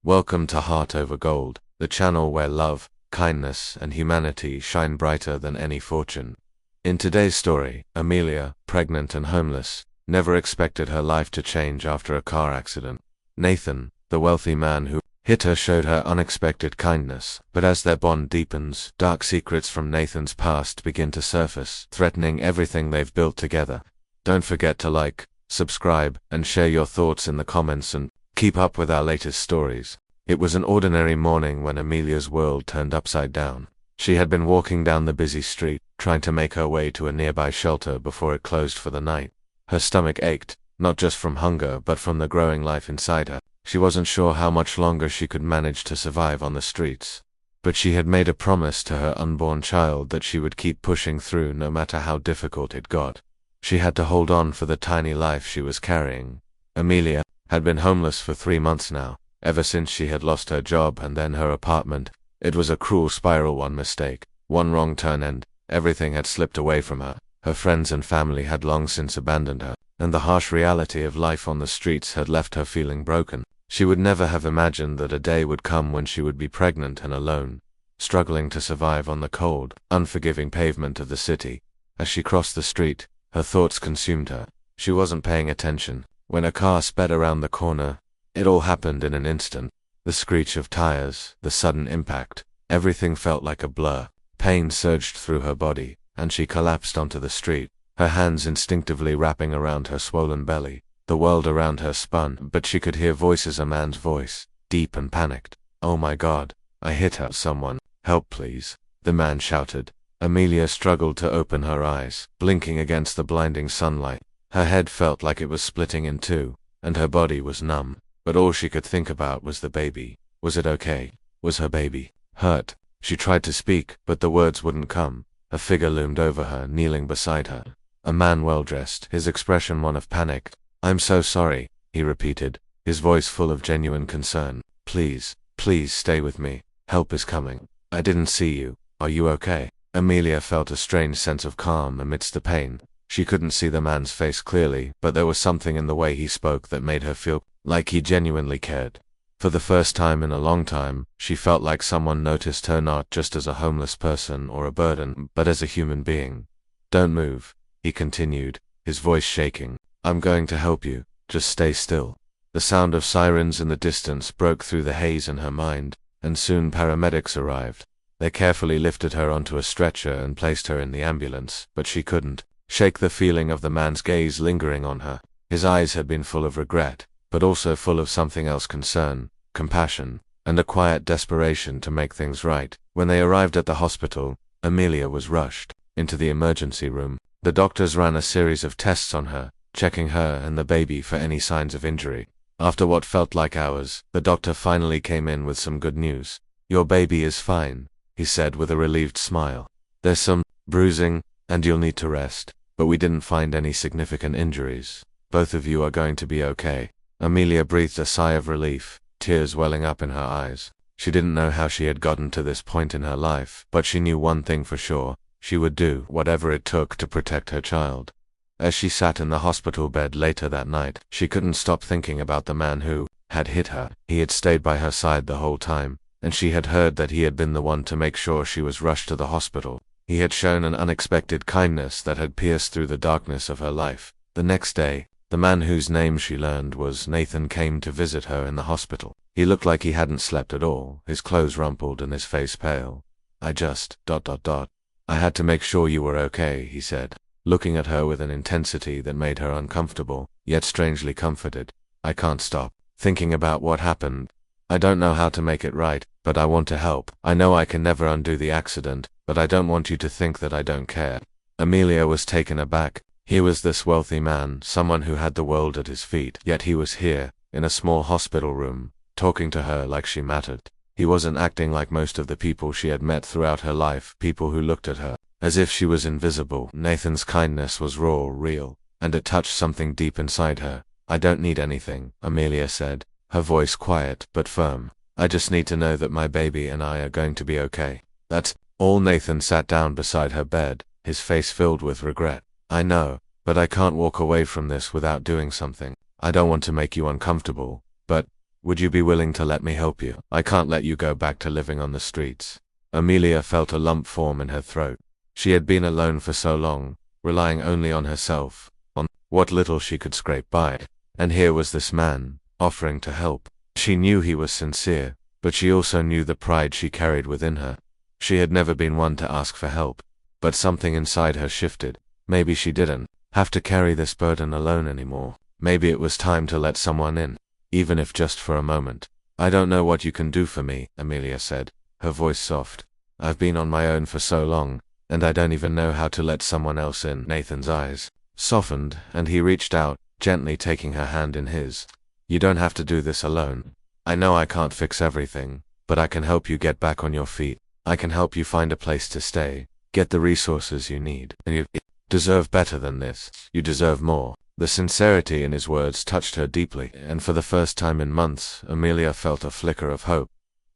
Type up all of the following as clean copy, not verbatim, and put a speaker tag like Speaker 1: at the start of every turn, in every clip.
Speaker 1: Welcome to Heart Over Gold, the channel where love, kindness, and humanity shine brighter than any fortune. In today's story, Amelia, pregnant and homeless, never expected her life to change after a car accident. Nathan, the wealthy man who hit her, showed her unexpected kindness, but as their bond deepens, dark secrets from Nathan's past begin to surface, threatening everything they've built together. Don't forget to like, subscribe, and share your thoughts in the comments and keep up with our latest stories. It was an ordinary morning when Amelia's world turned upside down. She had been walking down the busy street, trying to make her way to a nearby shelter before it closed for the night. Her stomach ached, not just from hunger but from the growing life inside her. She wasn't sure how much longer she could manage to survive on the streets. But she had made a promise to her unborn child that she would keep pushing through no matter how difficult it got. She had to hold on for the tiny life she was carrying. Amelia had been homeless for 3 months now, ever since she had lost her job and then her apartment. It was a cruel spiral. One mistake, one wrong turn, and everything had slipped away from her. Her friends and family had long since abandoned her, and the harsh reality of life on the streets had left her feeling broken. She would never have imagined that a day would come when she would be pregnant and alone, struggling to survive on the cold, unforgiving pavement of the city. As she crossed the street, her thoughts consumed her. She wasn't paying attention when a car sped around the corner. It all happened in an instant. The screech of tires, the sudden impact, everything felt like a blur. Pain surged through her body, and she collapsed onto the street, her hands instinctively wrapping around her swollen belly. The world around her spun, but she could hear voices. A man's voice, deep and panicked. "Oh my God, I hit her. Someone, help please," the man shouted. Amelia struggled to open her eyes, blinking against the blinding sunlight. Her head felt like it was splitting in two, and her body was numb. But all she could think about was the baby. Was it okay? Was her baby hurt? She tried to speak, but the words wouldn't come. A figure loomed over her, kneeling beside her. A man well-dressed, his expression one of panic. "I'm so sorry," he repeated, his voice full of genuine concern. "Please, please stay with me. Help is coming. I didn't see you. Are you okay?" Amelia felt a strange sense of calm amidst the pain. She couldn't see the man's face clearly, but there was something in the way he spoke that made her feel like he genuinely cared. For the first time in a long time, she felt like someone noticed her, not just as a homeless person or a burden, but as a human being. "Don't move," he continued, his voice shaking. "I'm going to help you. Just stay still." The sound of sirens in the distance broke through the haze in her mind, and soon paramedics arrived. They carefully lifted her onto a stretcher and placed her in the ambulance, but she couldn't shake the feeling of the man's gaze lingering on her. His eyes had been full of regret, but also full of something else: concern, compassion, and a quiet desperation to make things right. When they arrived at the hospital, Amelia was rushed into the emergency room. The doctors ran a series of tests on her, checking her and the baby for any signs of injury. After what felt like hours, the doctor finally came in with some good news. "Your baby is fine," he said with a relieved smile. "There's some bruising, and you'll need to rest, but we didn't find any significant injuries. Both of you are going to be okay." Amelia breathed a sigh of relief, tears welling up in her eyes. She didn't know how she had gotten to this point in her life, but she knew one thing for sure: she would do whatever it took to protect her child. As she sat in the hospital bed later that night, she couldn't stop thinking about the man who had hit her. He had stayed by her side the whole time, and she had heard that he had been the one to make sure she was rushed to the hospital. He had shown an unexpected kindness that had pierced through the darkness of her life. The next day, the man whose name she learned was Nathan came to visit her in the hospital. He looked like he hadn't slept at all, his clothes rumpled and his face pale. I had to make sure you were okay," he said, looking at her with an intensity that made her uncomfortable, yet strangely comforted. "I can't stop thinking about what happened. I don't know how to make it right, but I want to help. I know I can never undo the accident, but I don't want you to think that I don't care." Amelia was taken aback. Here was this wealthy man, someone who had the world at his feet, yet he was here, in a small hospital room, talking to her like she mattered. He wasn't acting like most of the people she had met throughout her life, people who looked at her as if she was invisible. Nathan's kindness was raw, real, and it touched something deep inside her. "I don't need anything," Amelia said, her voice quiet but firm. "I just need to know that my baby and I are going to be okay. That's all." Nathan sat down beside her bed, his face filled with regret. "I know, but I can't walk away from this without doing something. I don't want to make you uncomfortable, but Would you be willing to let me help you? I can't let you go back to living on the streets. Amelia felt a lump form in her throat. She had been alone for so long, relying only on herself, on what little she could scrape by. And here was this man, offering to help. She knew he was sincere, but she also knew the pride she carried within her. She had never been one to ask for help, but something inside her shifted. Maybe she didn't have to carry this burden alone anymore. Maybe it was time to let someone in, even if just for a moment. I don't know what you can do for me, Amelia said, her voice soft. I've been on my own for so long, and I don't even know how to let someone else in. Nathan's eyes softened, and he reached out, gently taking her hand in his. You don't have to do this alone. I know I can't fix everything, but I can help you get back on your feet. I can help you find a place to stay, get the resources you need. And you deserve better than this. You deserve more. The sincerity in his words touched her deeply, and for the first time in months, Amelia felt a flicker of hope.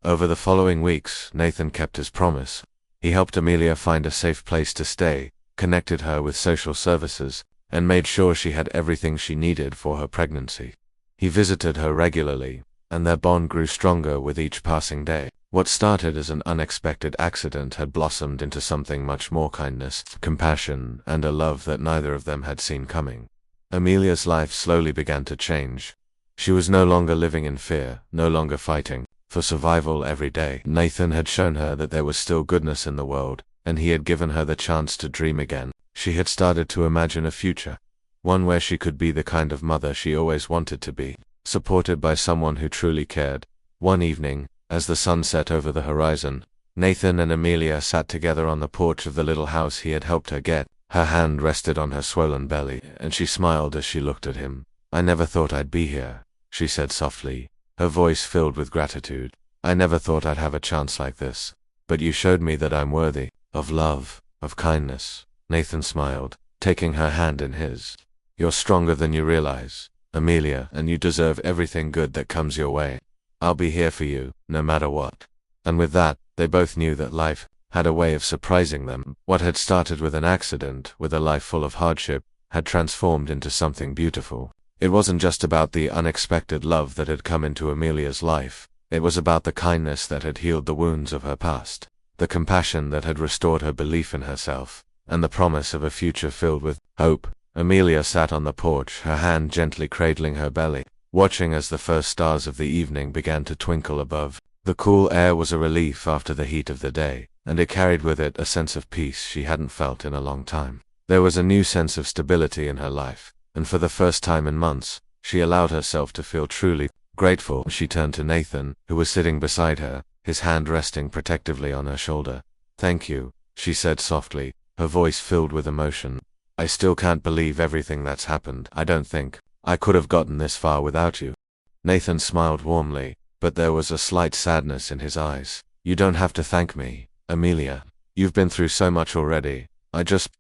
Speaker 1: Over the following weeks, Nathan kept his promise. He helped Amelia find a safe place to stay, connected her with social services, and made sure she had everything she needed for her pregnancy. He visited her regularly, and their bond grew stronger with each passing day. What started as an unexpected accident had blossomed into something much more: kindness, compassion, and a love that neither of them had seen coming. Amelia's life slowly began to change. She was no longer living in fear, no longer fighting for survival every day. Nathan had shown her that there was still goodness in the world, and he had given her the chance to dream again. She had started to imagine a future, one where she could be the kind of mother she always wanted to be, supported by someone who truly cared. One evening, as the sun set over the horizon, Nathan and Amelia sat together on the porch of the little house he had helped her get. Her hand rested on her swollen belly, and she smiled as she looked at him. I never thought I'd be here, she said softly, her voice filled with gratitude. I never thought I'd have a chance like this. But you showed me that I'm worthy of love, of kindness. Nathan smiled, taking her hand in his. You're stronger than you realize, Amelia, and you deserve everything good that comes your way. I'll be here for you, no matter what. And with that, they both knew that life had a way of surprising them. What had started with an accident, with a life full of hardship, had transformed into something beautiful. It wasn't just about the unexpected love that had come into Amelia's life. It was about the kindness that had healed the wounds of her past, the compassion that had restored her belief in herself, and the promise of a future filled with hope. Amelia sat on the porch, her hand gently cradling her belly, watching as the first stars of the evening began to twinkle above. The cool air was a relief after the heat of the day, and it carried with it a sense of peace she hadn't felt in a long time. There was a new sense of stability in her life, and for the first time in months, she allowed herself to feel truly grateful. She turned to Nathan, who was sitting beside her, his hand resting protectively on her shoulder. Thank you, she said softly, her voice filled with emotion. I still can't believe everything that's happened. I don't think I could have gotten this far without you. Nathan smiled warmly, but there was a slight sadness in his eyes. You don't have to thank me, Amelia. You've been through so much already. I just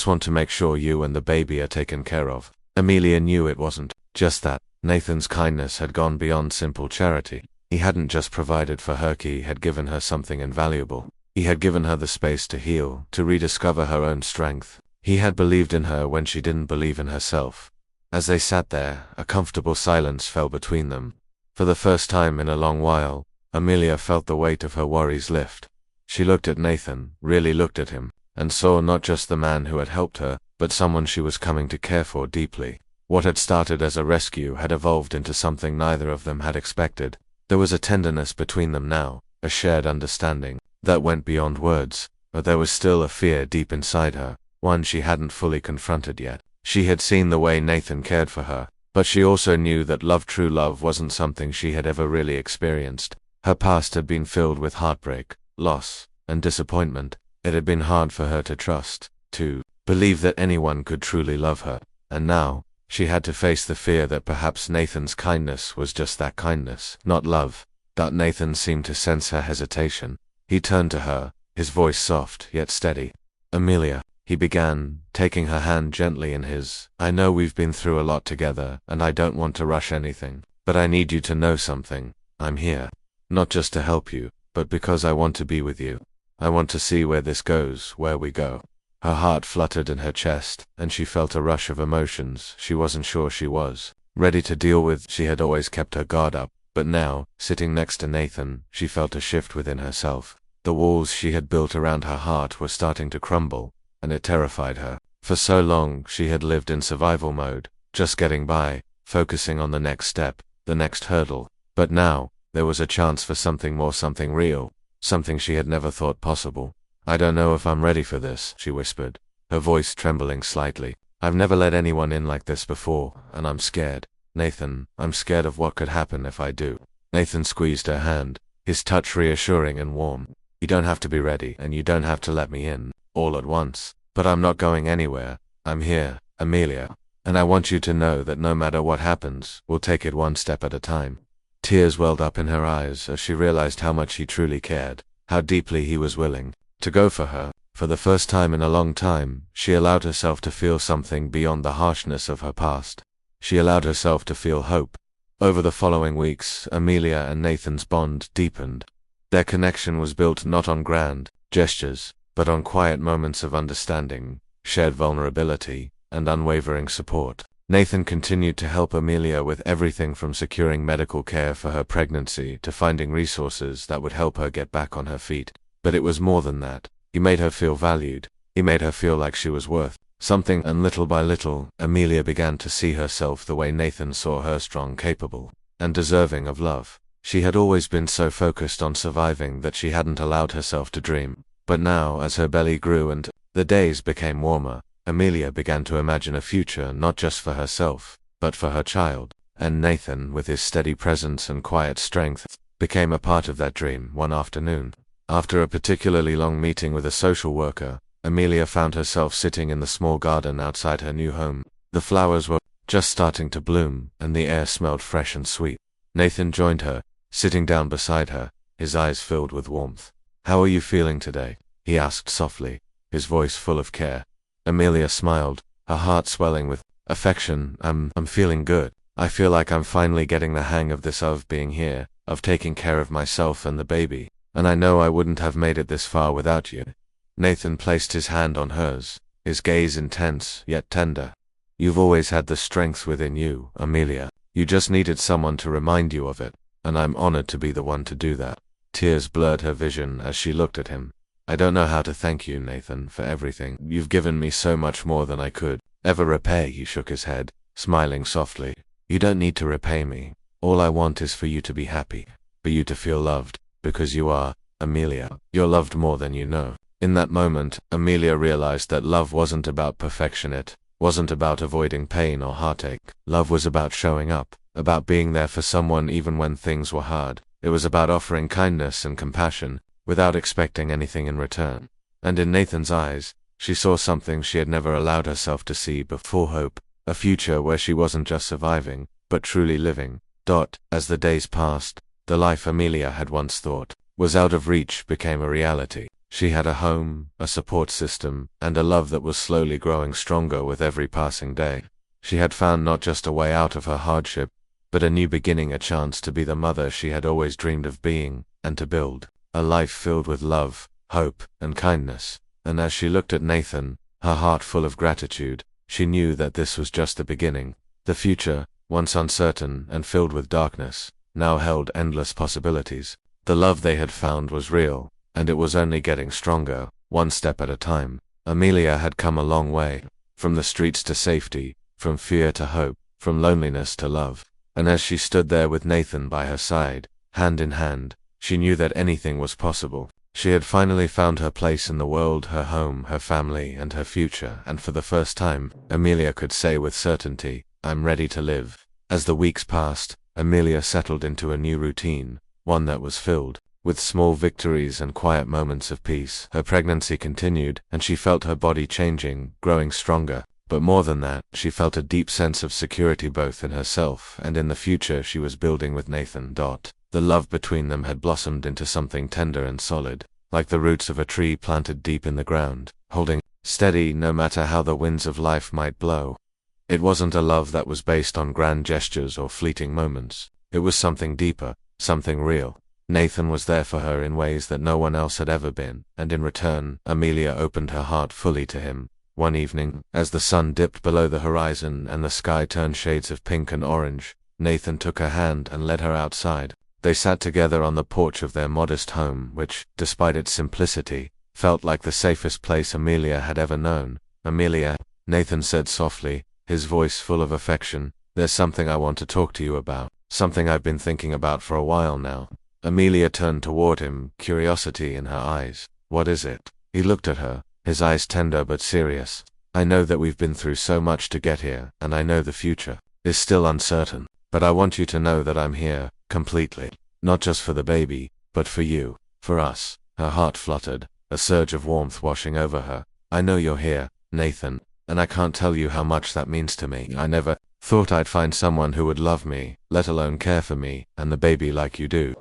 Speaker 1: want to make sure you and the baby are taken care of. Amelia knew it wasn't just that. Nathan's kindness had gone beyond simple charity. He hadn't just provided for her, he had given her something invaluable. He had given her the space to heal, to rediscover her own strength. He had believed in her when she didn't believe in herself. As they sat there, a comfortable silence fell between them. For the first time in a long while, Amelia felt the weight of her worries lift. She looked at Nathan, really looked at him, and saw not just the man who had helped her, but someone she was coming to care for deeply. What had started as a rescue had evolved into something neither of them had expected. There was a tenderness between them now, a shared understanding that went beyond words, but there was still a fear deep inside her, one she hadn't fully confronted yet. She had seen the way Nathan cared for her, but she also knew that true love wasn't something she had ever really experienced. Her past had been filled with heartbreak, loss, and disappointment. It had been hard for her to trust, to believe that anyone could truly love her, and now, she had to face the fear that perhaps Nathan's kindness was just that kindness, not love. That Nathan seemed to sense her hesitation. He turned to her, his voice soft yet steady. Amelia, he began, taking her hand gently in his. I know we've been through a lot together, and I don't want to rush anything, but I need you to know something. I'm here. Not just to help you, but because I want to be with you. I want to see where this goes, where we go. Her heart fluttered in her chest, and she felt a rush of emotions she wasn't sure she was ready to deal with. She had always kept her guard up, But now, sitting next to Nathan, she felt a shift within herself. The walls she had built around her heart were starting to crumble, and it terrified her. For so long, she had lived in survival mode, just getting by, focusing on the next step, the next hurdle. But now, there was a chance for something more, something real, something she had never thought possible. "I don't know if I'm ready for this," she whispered, her voice trembling slightly. "I've never let anyone in like this before, and I'm scared. Nathan, I'm scared of what could happen if I do." Nathan squeezed her hand, his touch reassuring and warm. "You don't have to be ready, and you don't have to let me in, all at once. But I'm not going anywhere. I'm here, Amelia. And I want you to know that no matter what happens, we'll take it one step at a time." Tears welled up in her eyes as she realized how much he truly cared, how deeply he was willing to go for her. For the first time in a long time, she allowed herself to feel something beyond the harshness of her past. She allowed herself to feel hope. Over the following weeks, Amelia and Nathan's bond deepened. Their connection was built not on grand gestures, but on quiet moments of understanding, shared vulnerability, and unwavering support. Nathan continued to help Amelia with everything from securing medical care for her pregnancy to finding resources that would help her get back on her feet. But it was more than that. He made her feel valued. He made her feel like she was worth something, and little by little, Amelia began to see herself the way Nathan saw her: strong, capable, and deserving of love. She had always been so focused on surviving that she hadn't allowed herself to dream. But now, as her belly grew and the days became warmer, Amelia began to imagine a future not just for herself, but for her child. And Nathan, with his steady presence and quiet strength, became a part of that dream. One afternoon, after a particularly long meeting with a social worker, Amelia found herself sitting in the small garden outside her new home. The flowers were just starting to bloom, and the air smelled fresh and sweet. Nathan joined her, sitting down beside her, his eyes filled with warmth. "How are you feeling today?" he asked softly, his voice full of care. Amelia smiled, her heart swelling with affection. I'm feeling good. I feel like I'm finally getting the hang of this, of being here, of taking care of myself and the baby. And I know I wouldn't have made it this far without you." Nathan placed his hand on hers, his gaze intense yet tender. "You've always had the strength within you, Amelia. You just needed someone to remind you of it, and I'm honored to be the one to do that." Tears blurred her vision as she looked at him. "I don't know how to thank you, Nathan, for everything. You've given me so much more than I could ever repay." He shook his head, smiling softly. "You don't need to repay me. All I want is for you to be happy, for you to feel loved, because you are, Amelia. You're loved more than you know." In that moment, Amelia realized that love wasn't about perfection. It wasn't about avoiding pain or heartache. Love was about showing up, about being there for someone even when things were hard. It was about offering kindness and compassion, without expecting anything in return. And in Nathan's eyes, she saw something she had never allowed herself to see before: hope, a future where she wasn't just surviving, but truly living. As the days passed, the life Amelia had once thought was out of reach became a reality. She had a home, a support system, and a love that was slowly growing stronger with every passing day. She had found not just a way out of her hardship, but a new beginning, a chance to be the mother she had always dreamed of being, and to build a life filled with love, hope, and kindness. And as she looked at Nathan, her heart full of gratitude, she knew that this was just the beginning. The future, once uncertain and filled with darkness, now held endless possibilities. The love they had found was real, and it was only getting stronger, one step at a time. Amelia had come a long way, from the streets to safety, from fear to hope, from loneliness to love. And as she stood there with Nathan by her side, hand in hand, she knew that anything was possible. She had finally found her place in the world, her home, her family, and her future, and for the first time, Amelia could say with certainty, "I'm ready to live." As the weeks passed, Amelia settled into a new routine, one that was filled with small victories and quiet moments of peace. Her pregnancy continued, and she felt her body changing, growing stronger. But more than that, she felt a deep sense of security both in herself and in the future she was building with Nathan. The love between them had blossomed into something tender and solid, like the roots of a tree planted deep in the ground, holding steady no matter how the winds of life might blow. It wasn't a love that was based on grand gestures or fleeting moments. It was something deeper, something real. Nathan was there for her in ways that no one else had ever been, and in return, Amelia opened her heart fully to him. One evening, as the sun dipped below the horizon and the sky turned shades of pink and orange, Nathan took her hand and led her outside. They sat together on the porch of their modest home, which, despite its simplicity, felt like the safest place Amelia had ever known. "Amelia," Nathan said softly, his voice full of affection, "there's something I want to talk to you about, something I've been thinking about for a while now." Amelia turned toward him, curiosity in her eyes. "What is it?" He looked at her, his eyes tender but serious. "I know that we've been through so much to get here, and I know the future is still uncertain. But I want you to know that I'm here, completely. Not just for the baby, but for you, for us." Her heart fluttered, a surge of warmth washing over her. "I know you're here, Nathan, and I can't tell you how much that means to me. I never thought I'd find someone who would love me, let alone care for me and the baby like you do.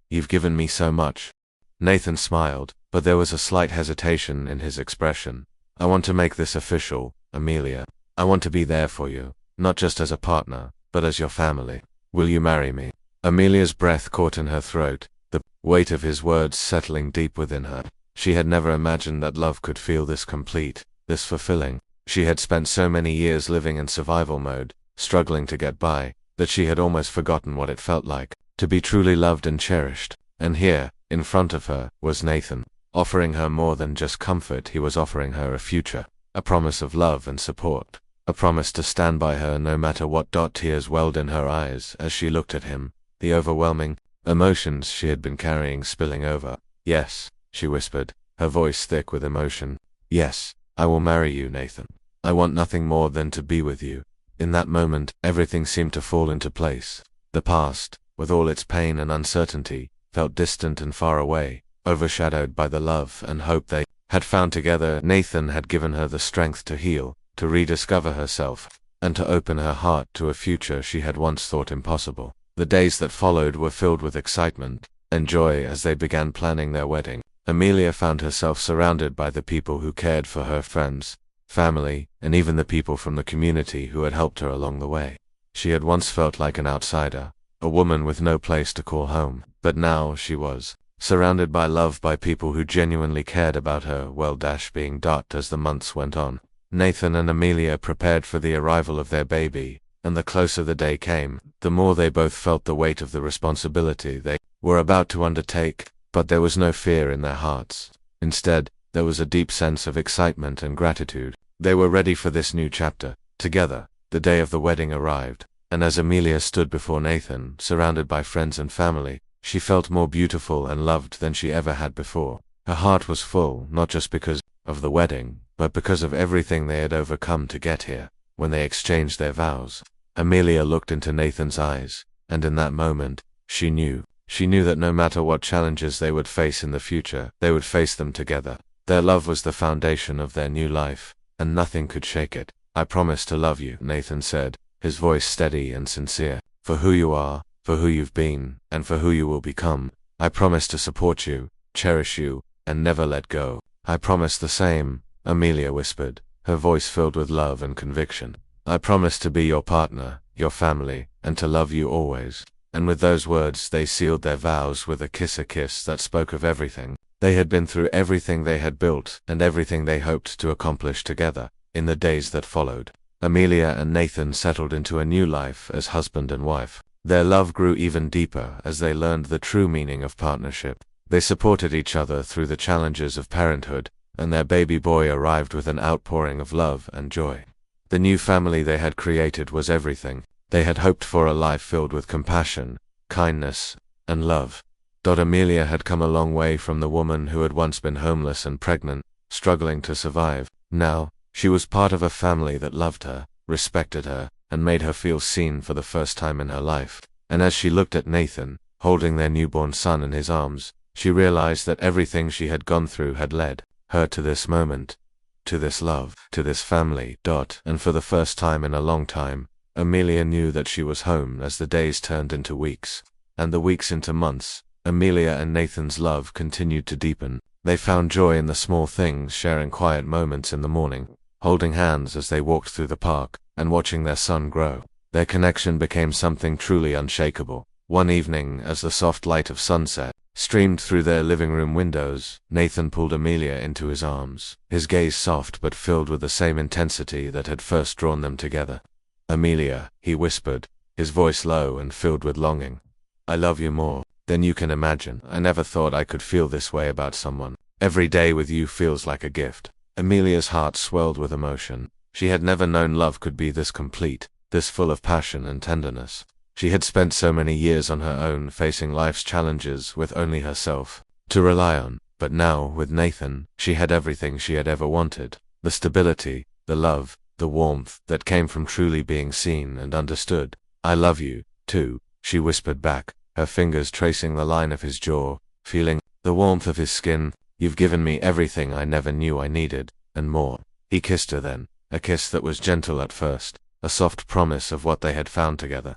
Speaker 1: You've given me so much." Nathan smiled, but there was a slight hesitation in his expression. "I want to make this official, Amelia. I want to be there for you, not just as a partner, but as your family. Will you marry me?" Amelia's breath caught in her throat, the weight of his words settling deep within her. She had never imagined that love could feel this complete, this fulfilling. She had spent so many years living in survival mode, struggling to get by, that she had almost forgotten what it felt like to be truly loved and cherished. And here, in front of her, was Nathan, offering her more than just comfort. He was offering her a future, a promise of love and support, a promise to stand by her no matter what. Tears welled in her eyes as she looked at him, the overwhelming emotions she had been carrying spilling over. "Yes," she whispered, her voice thick with emotion. "Yes, I will marry you, Nathan. I want nothing more than to be with you." In that moment, everything seemed to fall into place. The past, with all its pain and uncertainty, felt distant and far away, overshadowed by the love and hope they had found together. Nathan had given her the strength to heal, to rediscover herself, and to open her heart to a future she had once thought impossible. The days that followed were filled with excitement and joy as they began planning their wedding. Amelia found herself surrounded by the people who cared for her, friends, family, and even the people from the community who had helped her along the way. She had once felt like an outsider, a woman with no place to call home, but now she was surrounded by love, by people who genuinely cared about her. As the months went on, Nathan and Amelia prepared for the arrival of their baby, and the closer the day came, the more they both felt the weight of the responsibility they were about to undertake. But there was no fear in their hearts. Instead, there was a deep sense of excitement and gratitude. They were ready for this new chapter. Together, the day of the wedding arrived, and as Amelia stood before Nathan, surrounded by friends and family, she felt more beautiful and loved than she ever had before. Her heart was full, not just because of the wedding, but because of everything they had overcome to get here. When they exchanged their vows, Amelia looked into Nathan's eyes, and in that moment, she knew that no matter what challenges they would face in the future, they would face them together. Their love was the foundation of their new life, and nothing could shake it. "I promise to love you," Nathan said, his voice steady and sincere. "For who you are, for who you've been, and for who you will become. I promise to support you, cherish you, and never let go." "I promise the same," Amelia whispered, her voice filled with love and conviction. "I promise to be your partner, your family, and to love you always." And with those words they sealed their vows with a kiss that spoke of everything they had been through, everything they had built, and everything they hoped to accomplish together. In the days that followed, Amelia and Nathan settled into a new life as husband and wife. Their love grew even deeper as they learned the true meaning of partnership. They supported each other through the challenges of parenthood, and their baby boy arrived with an outpouring of love and joy. The new family they had created was everything they had hoped for, a life filled with compassion, kindness, and love. Amelia had come a long way from the woman who had once been homeless and pregnant, struggling to survive. Now, she was part of a family that loved her, respected her, and made her feel seen for the first time in her life. And as she looked at Nathan, holding their newborn son in his arms, she realized that everything she had gone through had led her to this moment, to this love, to this family. And for the first time in a long time, Amelia knew that she was home. As the days turned into weeks, and the weeks into months, Amelia and Nathan's love continued to deepen. They found joy in the small things, sharing quiet moments in the morning, holding hands as they walked through the park, and watching their son grow. Their connection became something truly unshakable. One evening, as the soft light of sunset streamed through their living room windows, Nathan pulled Amelia into his arms, his gaze soft but filled with the same intensity that had first drawn them together. "Amelia," he whispered, his voice low and filled with longing. I love you more than you can imagine. I never thought I could feel this way about someone. Every day with you feels like a gift. Amelia's heart swelled with emotion. She had never known love could be this complete, this full of passion and tenderness. She had spent so many years on her own, facing life's challenges with only herself to rely on. But now, with Nathan, she had everything she had ever wanted. The stability, the love, the warmth that came from truly being seen and understood. I love you, too, she whispered back, her fingers tracing the line of his jaw, feeling the warmth of his skin. You've given me everything I never knew I needed, and more. He kissed her then, a kiss that was gentle at first, a soft promise of what they had found together.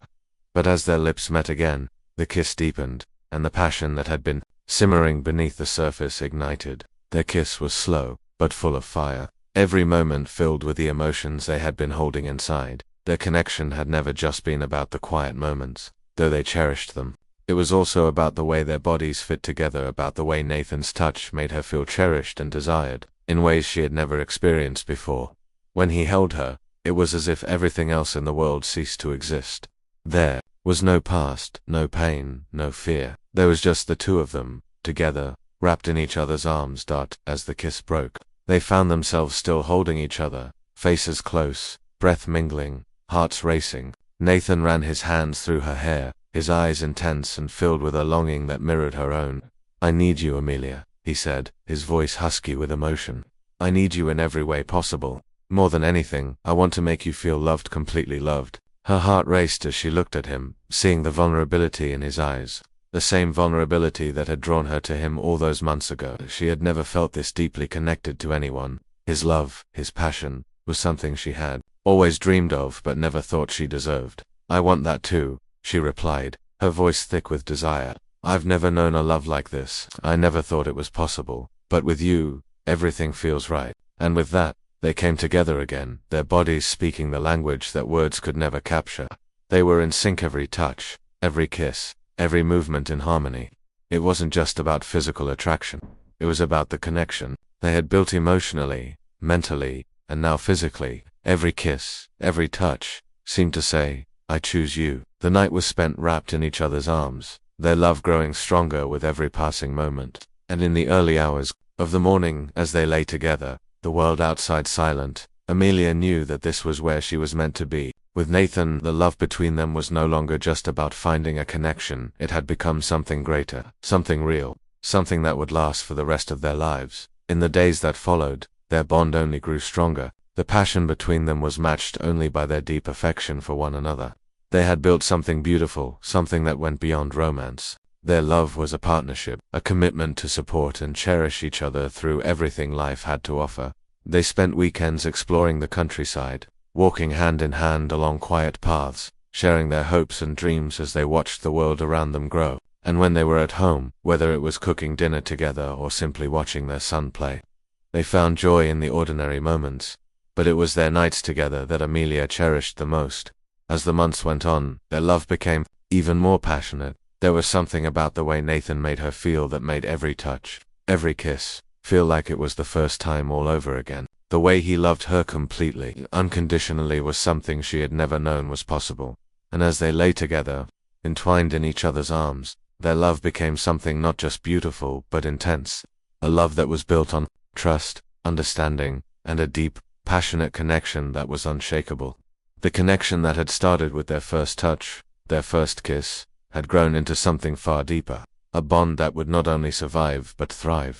Speaker 1: But as their lips met again, the kiss deepened, and the passion that had been simmering beneath the surface ignited. Their kiss was slow, but full of fire, every moment filled with the emotions they had been holding inside. Their connection had never just been about the quiet moments, though they cherished them. It was also about the way their bodies fit together, about the way Nathan's touch made her feel cherished and desired, in ways she had never experienced before. When he held her, it was as if everything else in the world ceased to exist. There was no past, no pain, no fear. There was just the two of them, together, wrapped in each other's arms. As the kiss broke, they found themselves still holding each other, faces close, breath mingling, hearts racing. Nathan ran his hands through her hair, his eyes intense and filled with a longing that mirrored her own. I need you, Amelia, he said, his voice husky with emotion. I need you in every way possible. More than anything, I want to make you feel loved, completely loved. Her heart raced as she looked at him, seeing the vulnerability in his eyes. The same vulnerability that had drawn her to him all those months ago. She had never felt this deeply connected to anyone. His love, his passion, was something she had always dreamed of but never thought she deserved. I want that too, she replied, her voice thick with desire. I've never known a love like this. I never thought it was possible. But with you, everything feels right. And with that, they came together again, their bodies speaking the language that words could never capture. They were in sync, every touch, every kiss, every movement in harmony. It wasn't just about physical attraction. It was about the connection they had built emotionally, mentally, and now physically. Every kiss, every touch, seemed to say, I choose you. The night was spent wrapped in each other's arms, their love growing stronger with every passing moment. And in the early hours of the morning, as they lay together, the world outside silent, Amelia knew that this was where she was meant to be. With Nathan, the love between them was no longer just about finding a connection. It had become something greater, something real, something that would last for the rest of their lives. In the days that followed, their bond only grew stronger. The passion between them was matched only by their deep affection for one another. They had built something beautiful, something that went beyond romance. Their love was a partnership, a commitment to support and cherish each other through everything life had to offer. They spent weekends exploring the countryside, walking hand in hand along quiet paths, sharing their hopes and dreams as they watched the world around them grow. And when they were at home, whether it was cooking dinner together or simply watching their son play, they found joy in the ordinary moments. But it was their nights together that Amelia cherished the most. As the months went on, their love became even more passionate. There was something about the way Nathan made her feel that made every touch, every kiss, feel like it was the first time all over again. The way he loved her completely, unconditionally, was something she had never known was possible. And as they lay together, entwined in each other's arms, their love became something not just beautiful but intense. A love that was built on trust, understanding, and a deep, passionate connection that was unshakable. The connection that had started with their first touch, their first kiss, had grown into something far deeper, a bond that would not only survive but thrive.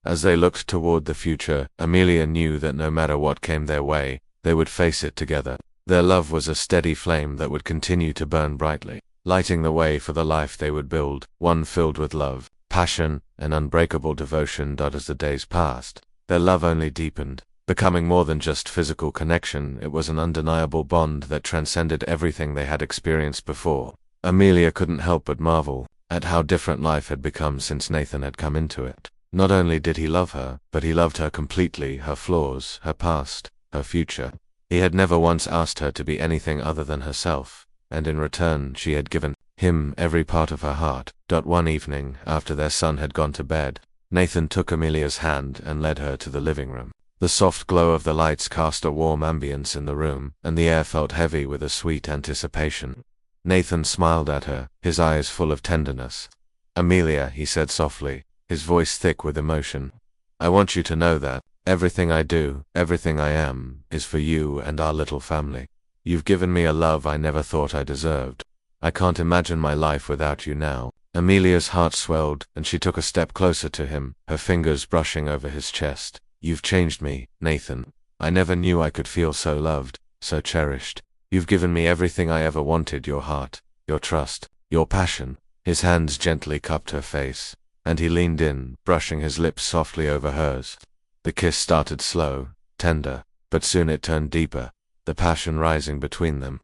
Speaker 1: As they looked toward the future, Amelia knew that no matter what came their way, they would face it together. Their love was a steady flame that would continue to burn brightly, lighting the way for the life they would build, one filled with love, passion, and unbreakable devotion. As the days passed, their love only deepened, becoming more than just physical connection. It was an undeniable bond that transcended everything they had experienced before. Amelia couldn't help but marvel at how different life had become since Nathan had come into it. Not only did he love her, but he loved her completely, her flaws, her past, her future. He had never once asked her to be anything other than herself, and in return she had given him every part of her heart. One evening, after their son had gone to bed, Nathan took Amelia's hand and led her to the living room. The soft glow of the lights cast a warm ambience in the room, and the air felt heavy with a sweet anticipation. Nathan smiled at her, his eyes full of tenderness. "Amelia," he said softly, his voice thick with emotion, "I want you to know that everything I do, everything I am, is for you and our little family. You've given me a love I never thought I deserved. I can't imagine my life without you now." Amelia's heart swelled, and she took a step closer to him, her fingers brushing over his chest. "You've changed me, Nathan. I never knew I could feel so loved, so cherished. You've given me everything I ever wanted, your heart, your trust, your passion." His hands gently cupped her face, and he leaned in, brushing his lips softly over hers. The kiss started slow, tender, but soon it turned deeper, the passion rising between them.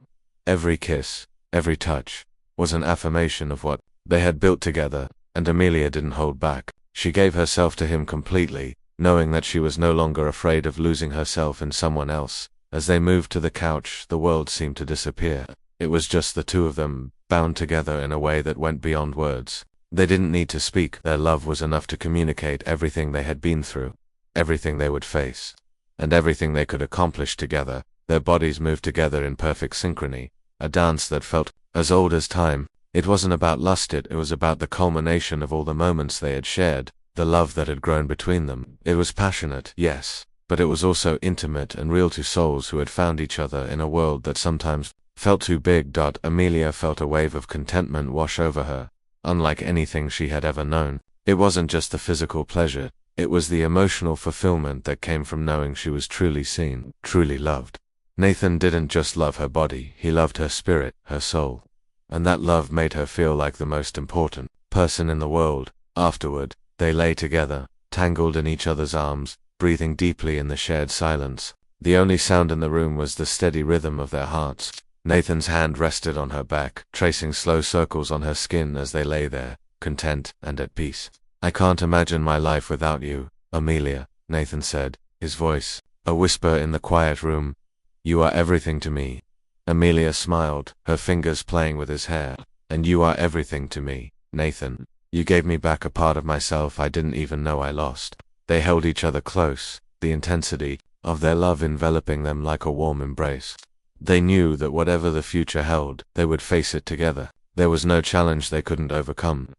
Speaker 1: Every kiss, every touch, was an affirmation of what they had built together, and Amelia didn't hold back. She gave herself to him completely, knowing that she was no longer afraid of losing herself in someone else. As they moved to the couch, the world seemed to disappear. It was just the two of them, bound together in a way that went beyond words. They didn't need to speak. Their love was enough to communicate everything they had been through, everything they would face, and everything they could accomplish together. Their bodies moved together in perfect synchrony, a dance that felt as old as time. It wasn't about lust, it was about the culmination of all the moments they had shared, the love that had grown between them. It was passionate, yes, but it was also intimate and real to souls who had found each other in a world that sometimes felt too big. Amelia felt a wave of contentment wash over her, unlike anything she had ever known. It wasn't just the physical pleasure, it was the emotional fulfillment that came from knowing she was truly seen, truly loved. Nathan didn't just love her body, he loved her spirit, her soul. And that love made her feel like the most important person in the world. Afterward, they lay together, tangled in each other's arms, breathing deeply in the shared silence. The only sound in the room was the steady rhythm of their hearts. Nathan's hand rested on her back, tracing slow circles on her skin as they lay there, content and at peace. "I can't imagine my life without you, Amelia," Nathan said, his voice a whisper in the quiet room. "You are everything to me." Amelia smiled, her fingers playing with his hair. "And you are everything to me, Nathan. You gave me back a part of myself I didn't even know I lost." They held each other close, the intensity of their love enveloping them like a warm embrace. They knew that whatever the future held, they would face it together. There was no challenge they couldn't overcome,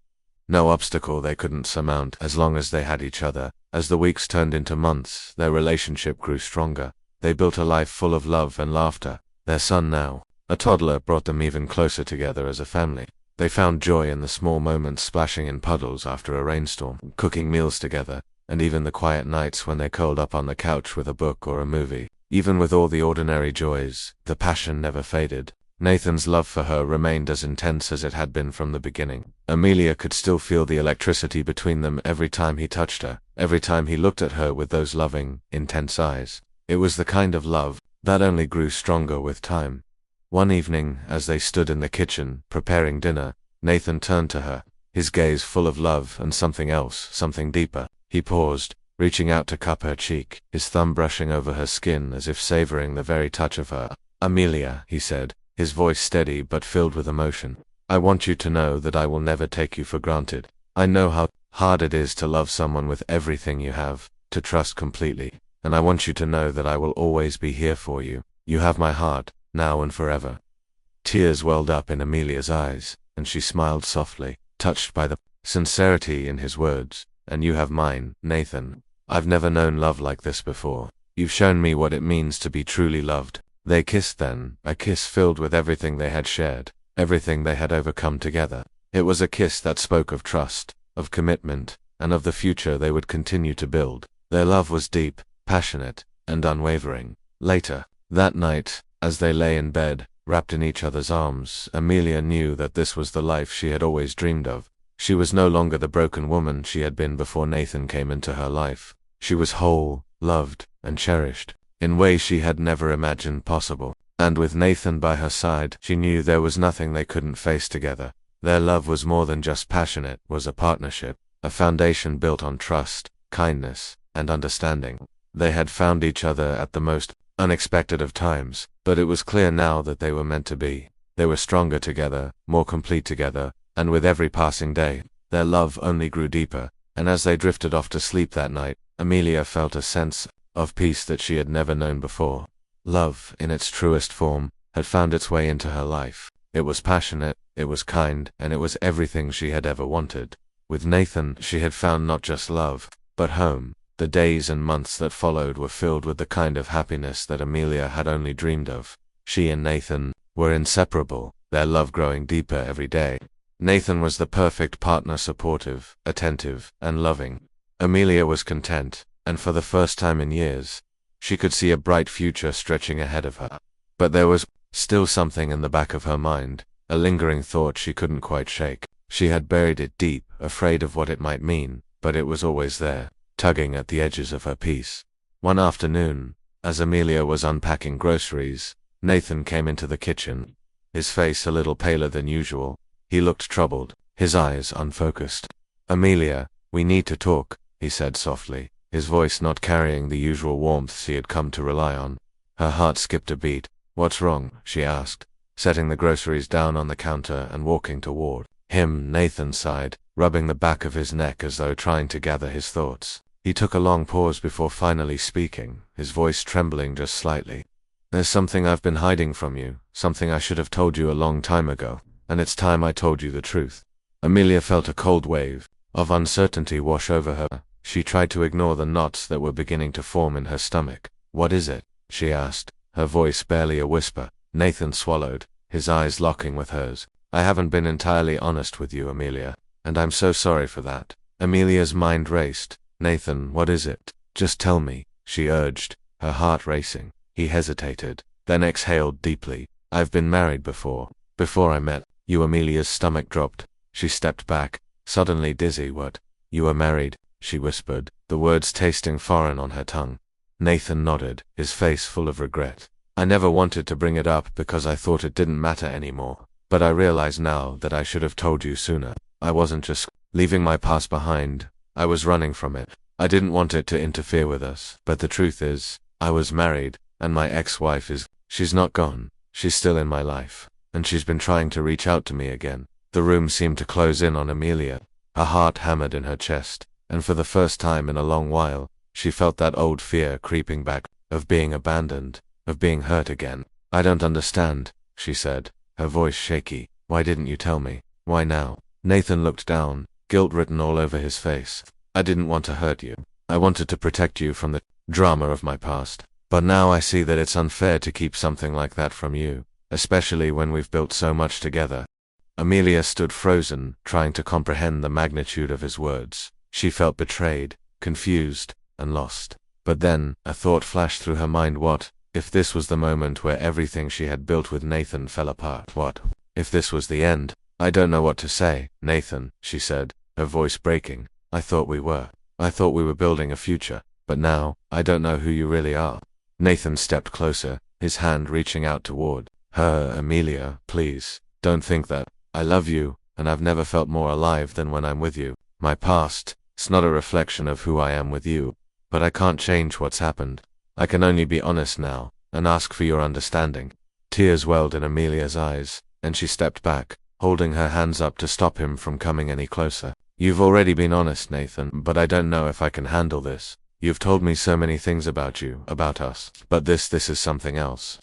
Speaker 1: no obstacle they couldn't surmount as long as they had each other. As the weeks turned into months, their relationship grew stronger. They built a life full of love and laughter. Their son now, a toddler, brought them even closer together as a family. They found joy in the small moments, splashing in puddles after a rainstorm, cooking meals together, and even the quiet nights when they curled up on the couch with a book or a movie. Even with all the ordinary joys, the passion never faded. Nathan's love for her remained as intense as it had been from the beginning. Amelia could still feel the electricity between them every time he touched her, every time he looked at her with those loving, intense eyes. It was the kind of love that only grew stronger with time. One evening, as they stood in the kitchen, preparing dinner, Nathan turned to her, his gaze full of love and something else, something deeper. He paused, reaching out to cup her cheek, his thumb brushing over her skin as if savoring the very touch of her. "Amelia," he said, his voice steady but filled with emotion, "I want you to know that I will never take you for granted. I know how hard it is to love someone with everything you have, to trust completely. And I want you to know that I will always be here for you. You have my heart, now and forever." Tears welled up in Amelia's eyes, and she smiled softly, touched by the sincerity in his words. "And you have mine, Nathan. I've never known love like this before. You've shown me what it means to be truly loved." They kissed then, a kiss filled with everything they had shared, everything they had overcome together. It was a kiss that spoke of trust, of commitment, and of the future they would continue to build. Their love was deep, passionate, and unwavering. Later, that night, as they lay in bed, wrapped in each other's arms, Amelia knew that this was the life she had always dreamed of. She was no longer the broken woman she had been before Nathan came into her life. She was whole, loved, and cherished, in ways she had never imagined possible. And with Nathan by her side, she knew there was nothing they couldn't face together. Their love was more than just passionate, it was a partnership, a foundation built on trust, kindness, and understanding. They had found each other at the most unexpected of times, but it was clear now that they were meant to be. They were stronger together, more complete together, and with every passing day, their love only grew deeper. And as they drifted off to sleep that night, Amelia felt a sense of peace that she had never known before. Love, in its truest form, had found its way into her life. It was passionate, it was kind, and it was everything she had ever wanted. With Nathan, she had found not just love, but home. The days and months that followed were filled with the kind of happiness that Amelia had only dreamed of. She and Nathan were inseparable, their love growing deeper every day. Nathan was the perfect partner, supportive, attentive, and loving. Amelia was content, and for the first time in years, she could see a bright future stretching ahead of her. But there was still something in the back of her mind, a lingering thought she couldn't quite shake. She had buried it deep, afraid of what it might mean, but it was always there, tugging at the edges of her peace. One afternoon, as Amelia was unpacking groceries, Nathan came into the kitchen, his face a little paler than usual. He looked troubled, his eyes unfocused. "Amelia, we need to talk," he said softly, his voice not carrying the usual warmth she had come to rely on. Her heart skipped a beat. "What's wrong?" she asked, setting the groceries down on the counter and walking toward him. Nathan sighed, rubbing the back of his neck as though trying to gather his thoughts. He took a long pause before finally speaking, his voice trembling just slightly. "There's something I've been hiding from you, something I should have told you a long time ago, and it's time I told you the truth." Amelia felt a cold wave of uncertainty wash over her. She tried to ignore the knots that were beginning to form in her stomach. "What is it?" she asked, her voice barely a whisper. Nathan swallowed, his eyes locking with hers. "I haven't been entirely honest with you, Amelia, and I'm so sorry for that." Amelia's mind raced. "Nathan, what is it? Just tell me," she urged, her heart racing. He hesitated, then exhaled deeply. "I've been married before I met you." Amelia's stomach dropped. She stepped back, suddenly dizzy. "What? You were married?" she whispered, the words tasting foreign on her tongue. Nathan nodded, his face full of regret. "I never wanted to bring it up because I thought it didn't matter anymore, but I realize now that I should have told you sooner. I wasn't just leaving my past behind, I was running from it. I didn't want it to interfere with us, but the truth is, I was married, and my ex-wife she's not gone, she's still in my life, and she's been trying to reach out to me again." The room seemed to close in on Amelia, her heart hammered in her chest, and for the first time in a long while, she felt that old fear creeping back, of being abandoned, of being hurt again. "I don't understand," she said, her voice shaky. "Why didn't you tell me? Why now?" Nathan looked down, guilt written all over his face. "I didn't want to hurt you. I wanted to protect you from the drama of my past. But now I see that it's unfair to keep something like that from you, especially when we've built so much together." Amelia stood frozen, trying to comprehend the magnitude of his words. She felt betrayed, confused, and lost. But then, a thought flashed through her mind. What if this was the moment where everything she had built with Nathan fell apart? What if this was the end? "I don't know what to say, Nathan," she said, her voice breaking. I thought we were building a future, but now, I don't know who you really are." Nathan stepped closer, his hand reaching out toward her. "Amelia, please, don't think that. I love you, and I've never felt more alive than when I'm with you. My past, it's not a reflection of who I am with you, but I can't change what's happened. I can only be honest now, and ask for your understanding." Tears welled in Amelia's eyes, and she stepped back, holding her hands up to stop him from coming any closer. "You've already been honest, Nathan, but I don't know if I can handle this. You've told me so many things about you, about us, but this is something else."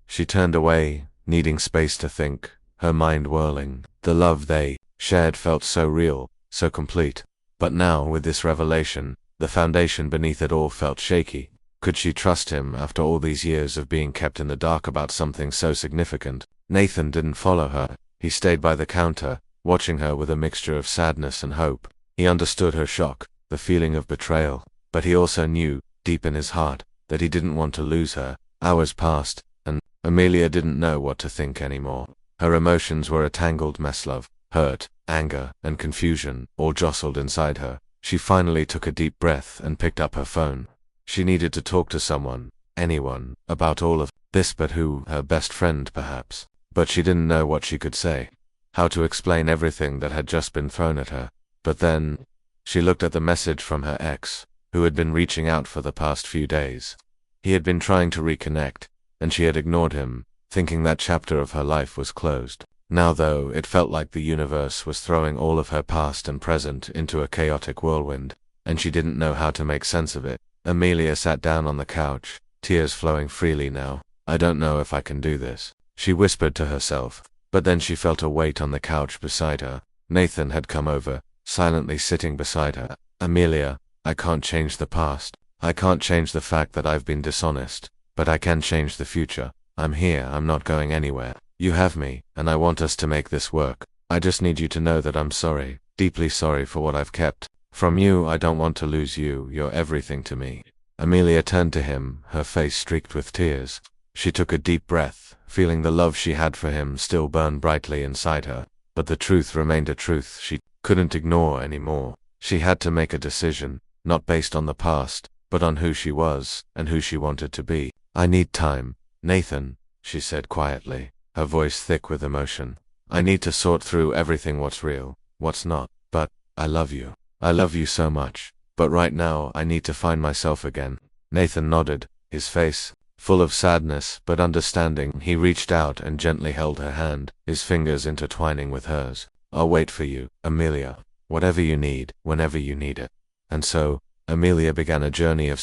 Speaker 1: She turned away, needing space to think, her mind whirling. The love they shared felt so real, so complete. But now, with this revelation, the foundation beneath it all felt shaky. Could she trust him after all these years of being kept in the dark about something so significant? Nathan didn't follow her. He stayed by the counter, watching her with a mixture of sadness and hope. He understood her shock, the feeling of betrayal, but he also knew, deep in his heart, that he didn't want to lose her. Hours passed, and Amelia didn't know what to think anymore. Her emotions were a tangled mess. Love, hurt, anger, and confusion all jostled inside her. She finally took a deep breath and picked up her phone. She needed to talk to someone, anyone, about all of this. But who? Her best friend, perhaps. But she didn't know what she could say, how to explain everything that had just been thrown at her. But then, she looked at the message from her ex, who had been reaching out for the past few days. He had been trying to reconnect, and she had ignored him, thinking that chapter of her life was closed. Now though, it felt like the universe was throwing all of her past and present into a chaotic whirlwind, and she didn't know how to make sense of it. Amelia sat down on the couch, tears flowing freely now. "I don't know if I can do this," she whispered to herself. But then she felt a weight on the couch beside her. Nathan had come over, silently sitting beside her. "Amelia, I can't change the past. I can't change the fact that I've been dishonest. But I can change the future. I'm here, I'm not going anywhere. You have me, and I want us to make this work. I just need you to know that I'm sorry, deeply sorry for what I've kept from you. I don't want to lose you, you're everything to me." Amelia turned to him, her face streaked with tears. She took a deep breath, feeling the love she had for him still burn brightly inside her. But the truth remained a truth she couldn't ignore anymore. She had to make a decision, not based on the past, but on who she was and who she wanted to be. "I need time, Nathan," she said quietly, her voice thick with emotion. "I need to sort through everything, what's real, what's not. But I love you. I love you so much. But right now I need to find myself again." Nathan nodded, his face full of sadness but understanding. He reached out and gently held her hand, his fingers intertwining with hers. "I'll wait for you, Amelia. Whatever you need, whenever you need it." And so, Amelia began a journey of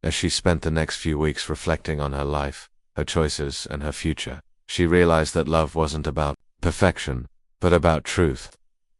Speaker 1: as she spent the next few weeks reflecting on her life, her choices, and her future. She realized that love wasn't about perfection, but about truth.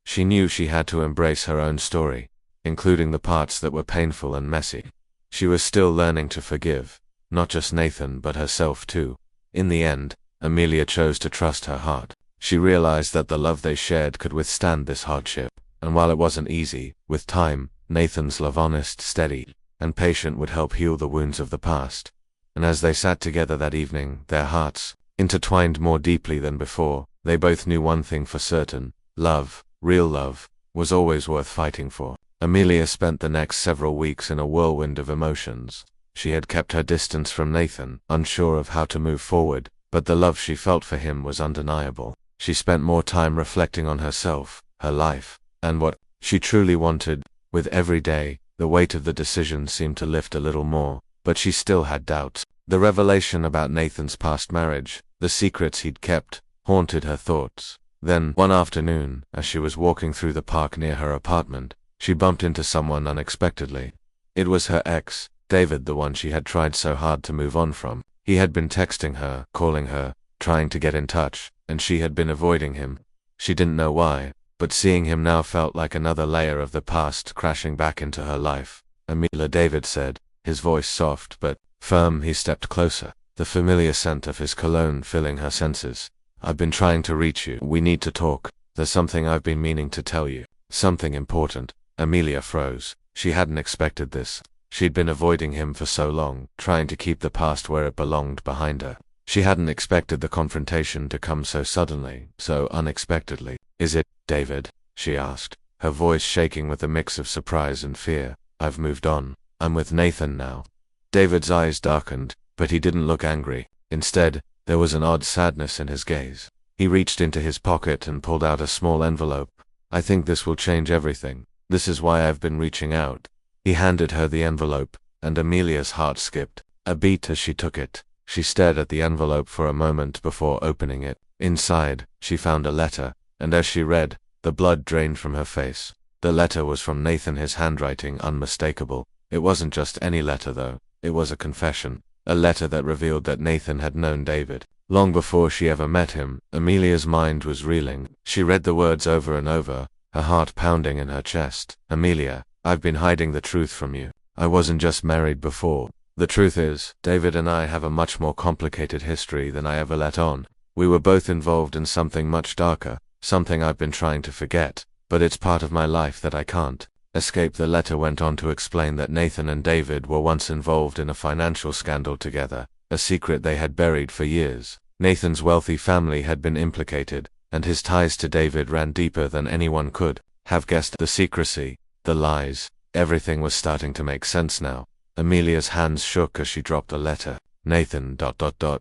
Speaker 1: She knew she had to embrace her own story, including the parts that were painful and messy. She was still learning to forgive, not just Nathan but herself too. In the end, Amelia chose to trust her heart. She realized that the love they shared could withstand this hardship, and while it wasn't easy, with time, Nathan's love, honest, steady, and patient, would help heal the wounds of the past. And as they sat together that evening, their hearts intertwined more deeply than before, they both knew one thing for certain: love, real love, was always worth fighting for. Amelia spent the next several weeks in a whirlwind of emotions. She had kept her distance from Nathan, unsure of how to move forward, but the love she felt for him was undeniable. She spent more time reflecting on herself, her life, and what she truly wanted. With every day, the weight of the decision seemed to lift a little more, but she still had doubts. The revelation about Nathan's past marriage, the secrets he'd kept, haunted her thoughts. Then, one afternoon, as she was walking through the park near her apartment, she bumped into someone unexpectedly. It was her ex, David, the one she had tried so hard to move on from. He had been texting her, calling her, trying to get in touch, and she had been avoiding him. She didn't know why, but seeing him now felt like another layer of the past crashing back into her life. "Amelia," David said, his voice soft but firm. He stepped closer, the familiar scent of his cologne filling her senses. "I've been trying to reach you. We need to talk. There's something I've been meaning to tell you. Something important." Amelia froze. She hadn't expected this. She'd been avoiding him for so long, trying to keep the past where it belonged behind her. She hadn't expected the confrontation to come so suddenly, so unexpectedly. "Is it, David?" she asked, her voice shaking with a mix of surprise and fear. "I've moved on. I'm with Nathan now." David's eyes darkened, but he didn't look angry. Instead, there was an odd sadness in his gaze. He reached into his pocket and pulled out a small envelope. "I think this will change everything. This is why I've been reaching out." He handed her the envelope, and Amelia's heart skipped a beat as she took it. She stared at the envelope for a moment before opening it. Inside, she found a letter, and as she read, the blood drained from her face. The letter was from Nathan, his handwriting unmistakable. It wasn't just any letter though, it was a confession. A letter that revealed that Nathan had known David long before she ever met him. Amelia's mind was reeling. She read the words over and over, her heart pounding in her chest. "Amelia, I've been hiding the truth from you. I wasn't just married before. The truth is, David and I have a much more complicated history than I ever let on. We were both involved in something much darker, something I've been trying to forget, but it's part of my life that I can't escape." The letter went on to explain that Nathan and David were once involved in a financial scandal together, a secret they had buried for years. Nathan's wealthy family had been implicated, and his ties to David ran deeper than anyone could have guessed. The secrecy, the lies, everything was starting to make sense now. Amelia's hands shook as she dropped the letter. "Nathan, ...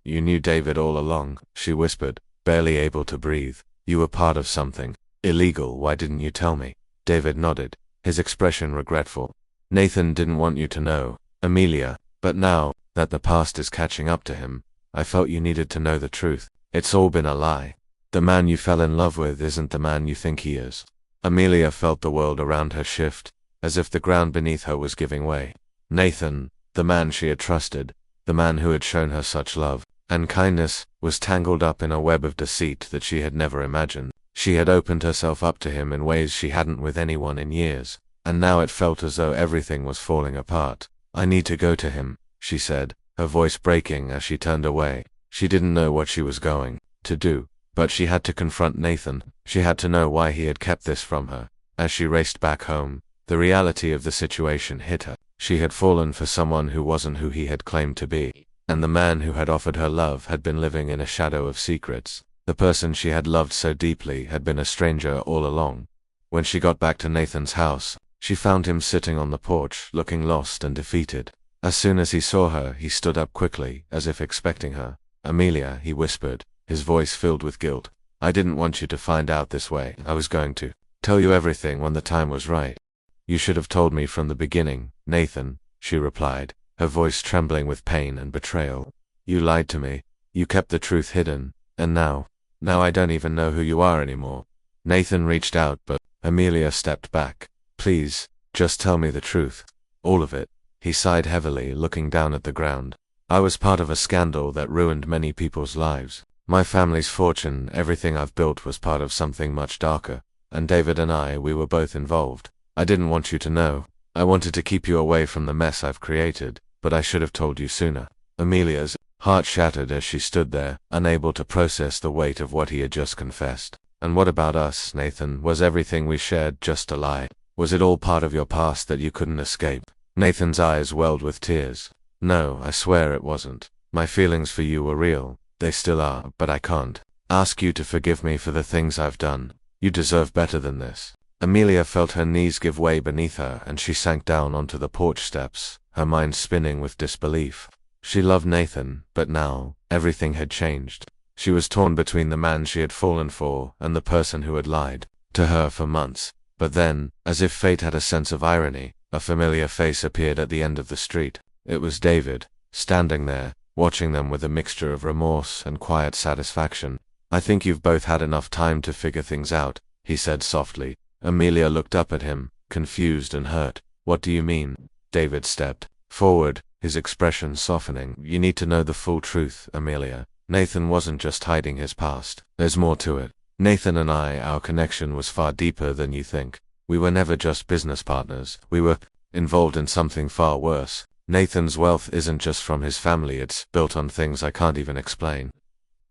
Speaker 1: You knew David all along," she whispered, barely able to breathe. "You were part of something illegal. Why didn't you tell me?" David nodded, his expression regretful. "Nathan didn't want you to know, Amelia, but now that the past is catching up to him, I felt you needed to know the truth. It's all been a lie. The man you fell in love with isn't the man you think he is." Amelia felt the world around her shift, as if the ground beneath her was giving way. Nathan, the man she had trusted, the man who had shown her such love, and kindness was tangled up in a web of deceit that she had never imagined. She had opened herself up to him in ways she hadn't with anyone in years, and now it felt as though everything was falling apart. "I need to go to him," she said, her voice breaking as she turned away. She didn't know what she was going to do, but she had to confront Nathan. She had to know why he had kept this from her. As she raced back home, the reality of the situation hit her. She had fallen for someone who wasn't who he had claimed to be, and the man who had offered her love had been living in a shadow of secrets. The person she had loved so deeply had been a stranger all along. When she got back to Nathan's house, she found him sitting on the porch, looking lost and defeated. As soon as he saw her, he stood up quickly, as if expecting her. "Amelia," he whispered, his voice filled with guilt. "I didn't want you to find out this way. I was going to tell you everything when the time was right." "You should have told me from the beginning, Nathan," she replied, her voice trembling with pain and betrayal. "You lied to me. You kept the truth hidden, and now I don't even know who you are anymore." Nathan reached out, but Amelia stepped back. "Please, just tell me the truth. All of it." He sighed heavily, looking down at the ground. "I was part of a scandal that ruined many people's lives. My family's fortune, everything I've built was part of something much darker, and David and we were both involved. I didn't want you to know. I wanted to keep you away from the mess I've created, but I should have told you sooner." Amelia's heart shattered as she stood there, unable to process the weight of what he had just confessed. "And what about us, Nathan? Was everything we shared just a lie? Was it all part of your past that you couldn't escape?" Nathan's eyes welled with tears. "No, I swear it wasn't. My feelings for you were real. They still are, but I can't ask you to forgive me for the things I've done. You deserve better than this." Amelia felt her knees give way beneath her, and she sank down onto the porch steps, her mind spinning with disbelief. She loved Nathan, but now, everything had changed. She was torn between the man she had fallen for and the person who had lied to her for months. But then, as if fate had a sense of irony, a familiar face appeared at the end of the street. It was David, standing there, watching them with a mixture of remorse and quiet satisfaction. "I think you've both had enough time to figure things out," he said softly. Amelia looked up at him, confused and hurt. "What do you mean?" David stepped forward, his expression softening. "You need to know the full truth, Amelia. Nathan wasn't just hiding his past. There's more to it. Nathan and our connection was far deeper than you think. We were never just business partners. We were involved in something far worse. Nathan's wealth isn't just from his family, it's built on things I can't even explain."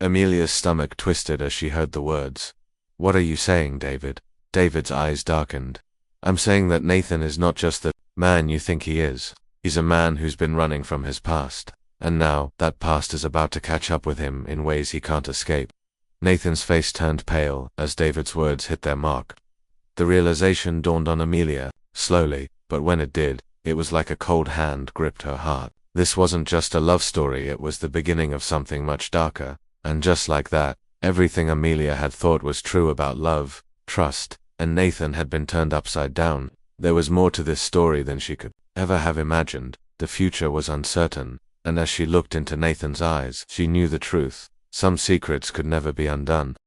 Speaker 1: Amelia's stomach twisted as she heard the words. "What are you saying, David?" David's eyes darkened. "I'm saying that Nathan is not just the man you think he is. He's a man who's been running from his past, and now that past is about to catch up with him in ways he can't escape." Nathan's face turned pale as David's words hit their mark. The realization dawned on Amelia, slowly, but when it did, it was like a cold hand gripped her heart. This wasn't just a love story, it was the beginning of something much darker. And just like that, everything Amelia had thought was true about love, trust, and Nathan had been turned upside down. There was more to this story than she could ever have imagined. The future was uncertain, and as she looked into Nathan's eyes, she knew the truth. Some secrets could never be undone.